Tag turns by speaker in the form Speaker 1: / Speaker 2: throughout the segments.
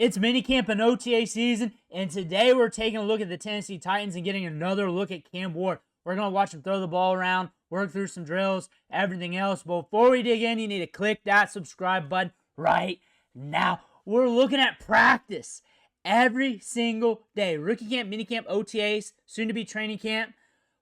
Speaker 1: It's minicamp and OTA season, and today we're taking a look at the Tennessee Titans and getting another look at Cam Ward. We're going to watch him throw the ball around, work through some drills, everything else. But before we dig in, you need to click that subscribe button right now. We're looking at practice every single day. Rookie camp, minicamp, OTAs, soon to be training camp,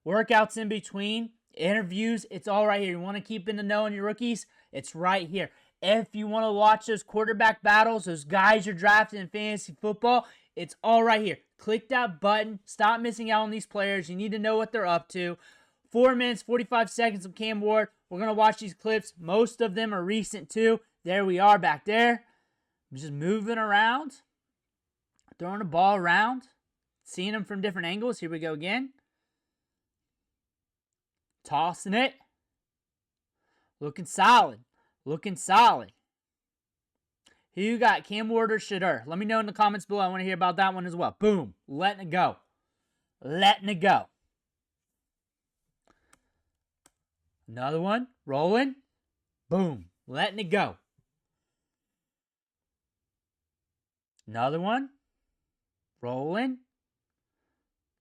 Speaker 1: workouts in between, interviews. It's all right here. You want to keep in the know on your rookies? It's right here. If you want to watch those quarterback battles, those guys you're drafting in fantasy football, it's all right here. Click that button. Stop missing out on these players. You need to know what they're up to. 4 minutes, 45 seconds of Cam Ward. We're going to watch these clips. Most of them are recent too. There we are back there. I'm just moving around, throwing the ball around, seeing them from different angles. Here we go again. Tossing it. Looking solid. Looking solid. Who you got, Cam Ward or Shadur? Let me know in the comments below. I want to hear about that one as well. Boom. Letting it go. Letting it go. Another one. Rolling. Boom. Letting it go. Another one. Rolling.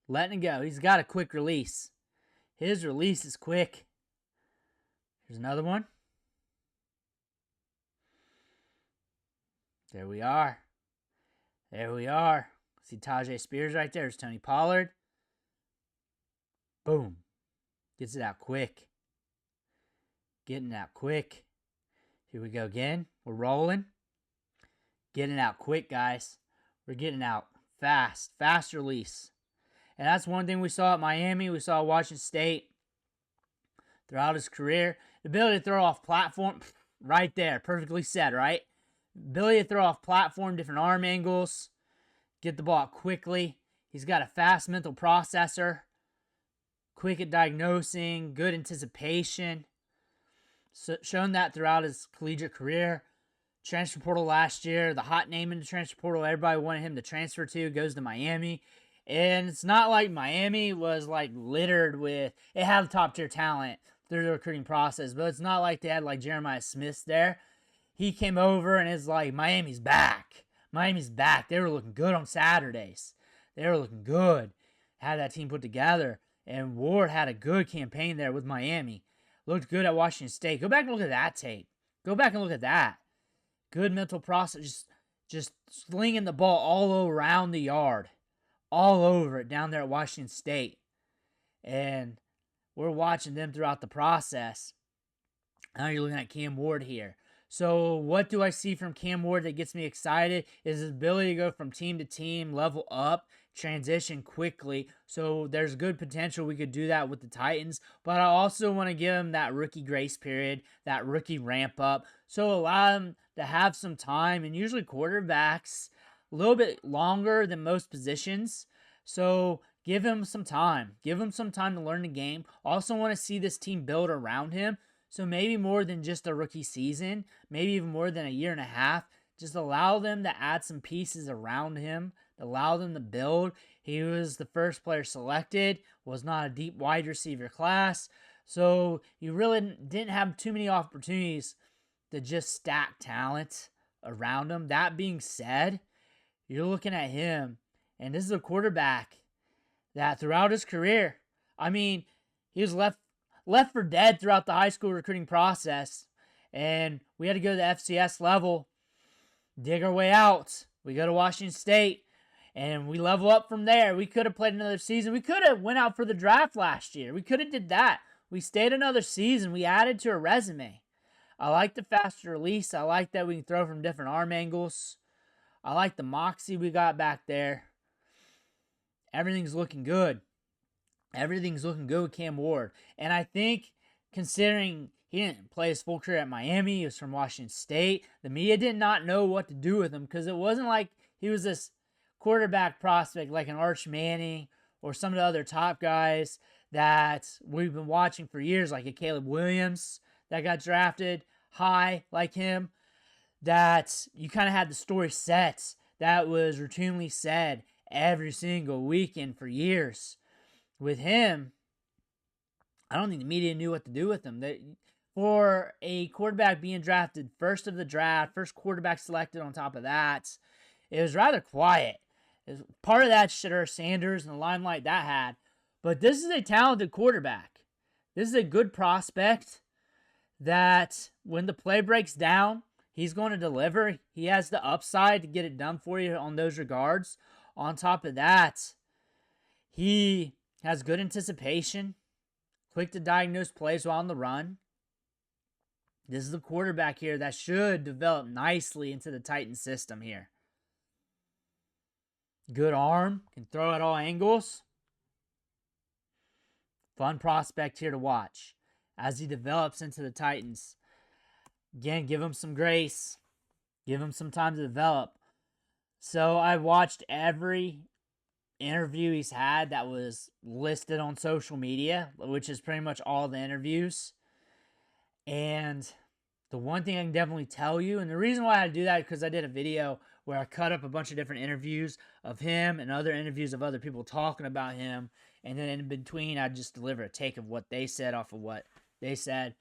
Speaker 1: Letting it go. He's got a quick release. His release is quick. Here's another one. There we are. There we are. See Tajay Spears right there. There's Tony Pollard. Boom. Gets it out quick. Getting it out quick. Here we go again. We're rolling. Getting it out quick, guys. We're getting out fast. Fast release. And that's one thing we saw at Miami. We saw at Washington State throughout his career. The ability to throw off platform. Right there. Perfectly said, right? Ability to throw off platform, different arm angles, get the ball out quickly. He's got a fast mental processor, quick at diagnosing, good anticipation. So, shown that throughout his collegiate career. Transfer portal last year, the hot name in the transfer portal, everybody wanted him to transfer to, goes to Miami. And it's not like Miami was like littered with, it had top tier talent through the recruiting process, but it's not like they had like Jeremiah Smith there. He came over and it's like, Miami's back. Miami's back. They were looking good on Saturdays. They were looking good. Had that team put together. And Ward had a good campaign there with Miami. Looked good at Washington State. Go back and look at that tape. Go back and look at that. Good mental process. Just slinging the ball all around the yard. All over it down there at Washington State. And we're watching them throughout the process. Now you're looking at Cam Ward here. So what do I see from Cam Ward that gets me excited is his ability to go from team to team, level up, transition quickly. So there's good potential we could do that with the Titans. But I also want to give him that rookie grace period, that rookie ramp up. So allow him to have some time. And usually quarterbacks a little bit longer than most positions. So give him some time. Give him some time to learn the game. Also want to see this team build around him. So maybe more than just a rookie season, maybe even more than a year and a half. Just allow them to add some pieces around him, allow them to build. He was the first player selected, was not a deep wide receiver class. So you really didn't have too many opportunities to just stack talent around him. That being said, you're looking at him, and this is a quarterback that throughout his career, I mean, he was left for dead throughout the high school recruiting process. And we had to go to the FCS level, dig our way out. We go to Washington State, and we level up from there. We could have played another season. We could have went out for the draft last year. We could have did that. We stayed another season. We added to our resume. I like the faster release. I like that we can throw from different arm angles. I like the moxie we got back there. Everything's looking good. Everything's looking good with Cam Ward. And I think, considering he didn't play his full career at Miami, he was from Washington State, the media did not know what to do with him because it wasn't like he was this quarterback prospect like an Arch Manning or some of the other top guys that we've been watching for years, like a Caleb Williams that got drafted high like him, that you kind of had the story set that was routinely said every single weekend for years. With him, I don't think the media knew what to do with him. For a quarterback being drafted first of the draft, first quarterback selected on top of that, It was rather quiet. Part of that Shedeur Sanders and the limelight that had. But this is a talented quarterback. This is a good prospect that when the play breaks down, he's going to deliver. He has the upside to get it done for you on those regards. On top of that, he has good anticipation, quick to diagnose plays while on the run. This is a quarterback here that should develop nicely into the Titans system here. Good arm, can throw at all angles. Fun prospect here to watch as he develops into the Titans. Again, give him some grace. Give him some time to develop. So I watched every interview he's had that was listed on social media, which is pretty much all the interviews. And the one thing I can definitely tell you, and the reason why I do that is because I did a video where I cut up a bunch of different interviews of him and other interviews of other people talking about him. And then in between, I just deliver a take of what they said off of what they said.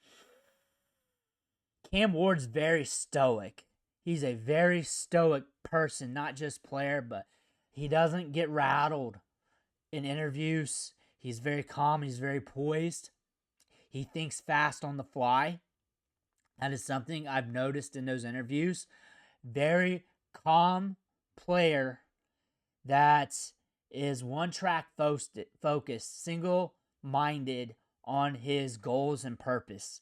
Speaker 1: Cam Ward's very stoic. He's a very stoic person, not just player, but he doesn't get rattled in interviews. He's very calm. He's very poised. He thinks fast on the fly. That is something I've noticed in those interviews. Very calm player that is one-track focused, single-minded on his goals and purpose.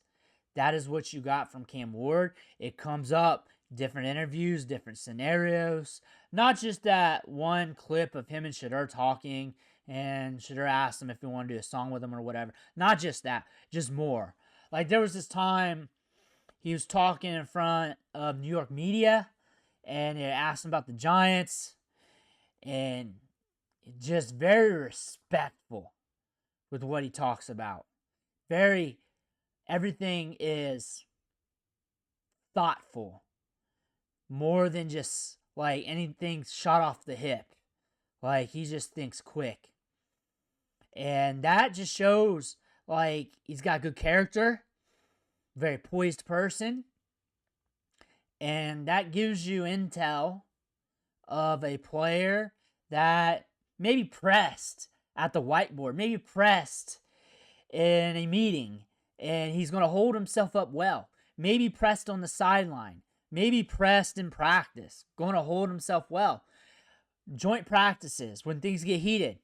Speaker 1: That is what you got from Cam Ward. It comes up, different interviews, different scenarios. Not just that one clip of him and Shedeur talking, and Shedeur asked him if he wanted to do a song with him or whatever. Not just that, just more. Like there was this time he was talking in front of New York media, and they asked him about the Giants, and just very respectful with what he talks about. Everything is thoughtful. More than just like anything shot off the hip. Like he just thinks quick. And that just shows like he's got good character. Very poised person. And that gives you intel of a player that maybe pressed at the whiteboard, maybe pressed in a meeting, and he's going to hold himself up well. Maybe pressed on the sideline, maybe pressed in practice, going to hold himself well. Joint practices, when things get heated,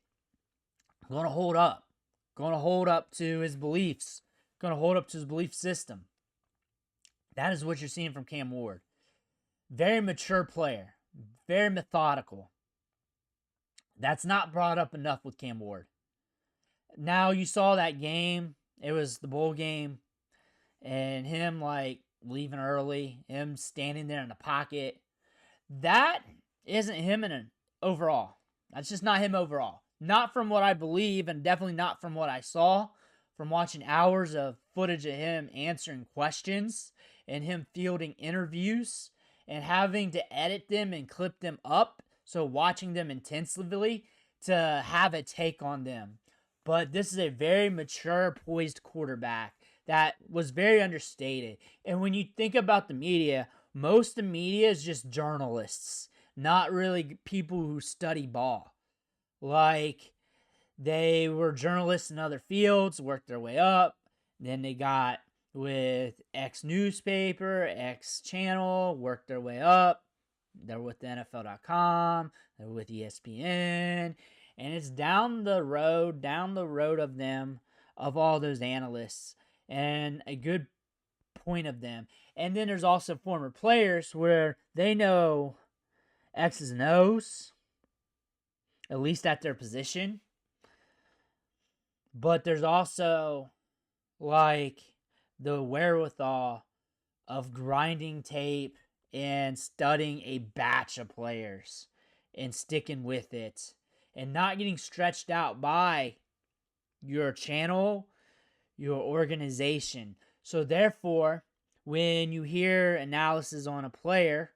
Speaker 1: going to hold up to his beliefs, going to hold up to his belief system. That is what you're seeing from Cam Ward. Very mature player, very methodical. That's not brought up enough with Cam Ward. Now you saw that game. It was the bowl game. And him like leaving early. Him standing there in the pocket. That isn't him in an overall. That's just not him overall. Not from what I believe, and definitely not from what I saw. From watching hours of footage of him answering questions. And him fielding interviews. And having to edit them and clip them up. So watching them intensively to have a take on them. But this is a very mature, poised quarterback that was very understated. And when you think about the media, most of the media is just journalists, not really people who study ball. Like, they were journalists in other fields, worked their way up. Then they got with X newspaper, X channel, worked their way up. They're with the NFL.com, they're with ESPN, and it's down the road of them, of all those analysts, and a good point of them. And then there's also former players where they know X's and O's, at least at their position. But there's also, like, the wherewithal of grinding tape and studying a batch of players and sticking with it and not getting stretched out by your channel, your organization. So therefore, when you hear analysis on a player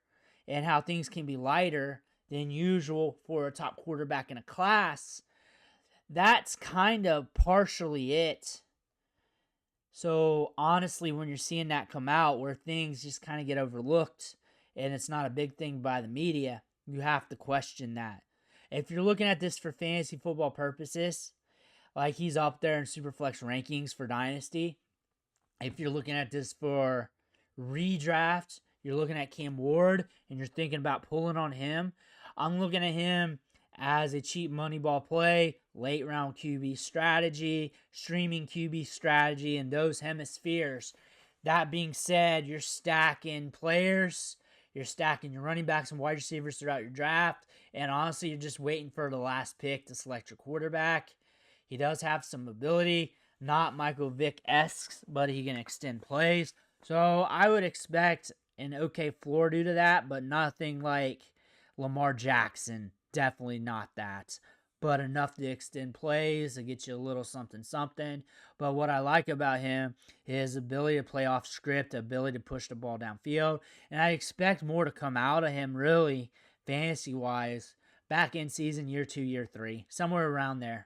Speaker 1: and how things can be lighter than usual for a top quarterback in a class, that's kind of partially it. So honestly, when you're seeing that come out where things just kind of get overlooked and it's not a big thing by the media, You have to question that. If you're looking at this for fantasy football purposes, like he's up there in Superflex rankings for Dynasty. If you're looking at this for redraft, you're looking at Cam Ward and you're thinking about pulling on him. I'm looking at him as a cheap money ball play, late round QB strategy, streaming QB strategy, and those hemispheres. That being said, you're stacking players, you're stacking your running backs and wide receivers throughout your draft, and honestly, you're just waiting for the last pick to select your quarterback. He does have some ability, not Michael Vick-esque, but he can extend plays. So I would expect an okay floor due to that, but nothing like Lamar Jackson. Definitely not that. But enough to extend plays, to get you a little something. But what I like about him is his ability to play off script, ability to push the ball downfield. And I expect more to come out of him, really, fantasy-wise, back in season year 2, year 3. Somewhere around there.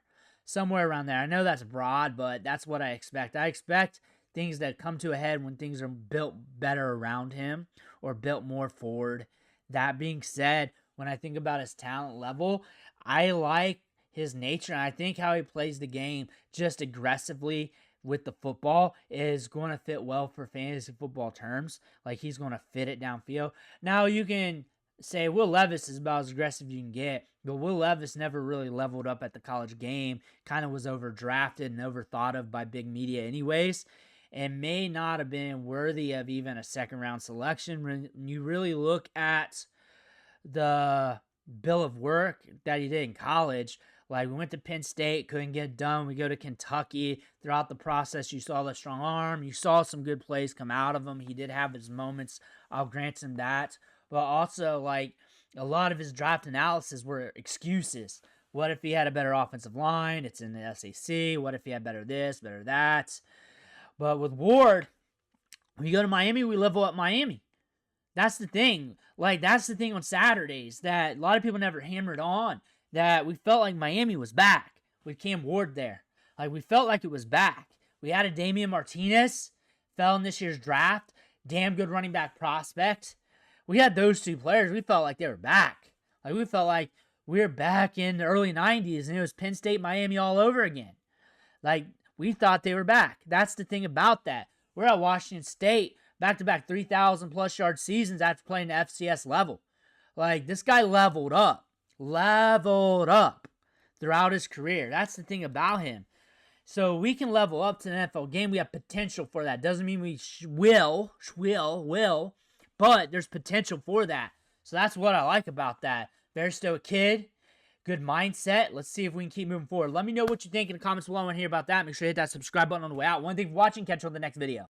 Speaker 1: I know that's broad, but that's what I expect. I expect things that come to a head when things are built better around him or built more forward. That being said, when I think about his talent level, I like his nature, and I think how he plays the game just aggressively with the football is going to fit well for fantasy football terms. Like, he's going to fit it downfield. Now, you can say Will Levis is about as aggressive you can get, but Will Levis never really leveled up at the college game, kind of was overdrafted and overthought of by big media anyways, and may not have been worthy of even a second-round selection. When you really look at the bill of work that he did in college, like we went to Penn State, couldn't get it done. We go to Kentucky. Throughout the process, you saw the strong arm. You saw some good plays come out of him. He did have his moments. I'll grant him that. But also, like, a lot of his draft analysis were excuses. What if he had a better offensive line? It's in the SEC. What if he had better this, better that? But with Ward, when you go to Miami, we level up Miami. That's the thing. Like, that's the thing on Saturdays that a lot of people never hammered on, that we felt like Miami was back with Cam Ward there. Like, we felt like it was back. We had a Damian Martinez, fell in this year's draft, damn good running back prospect. We had those two players. We felt like they were back. Like, we felt like we were back in the early 90s, and it was Penn State, Miami all over again. Like, we thought they were back. That's the thing about that. We're at Washington State, back-to-back 3,000-plus yard seasons after playing the FCS level. Like, this guy leveled up throughout his career. That's the thing about him. So we can level up to the NFL game. We have potential for that. Doesn't mean we will, but there's potential for that. So that's what I like about that. Very stoic kid, good mindset. Let's see if we can keep moving forward. Let me know what you think in the comments below. I want to hear about that. Make sure you hit that subscribe button on the way out. One thing for watching. Catch you on the next video.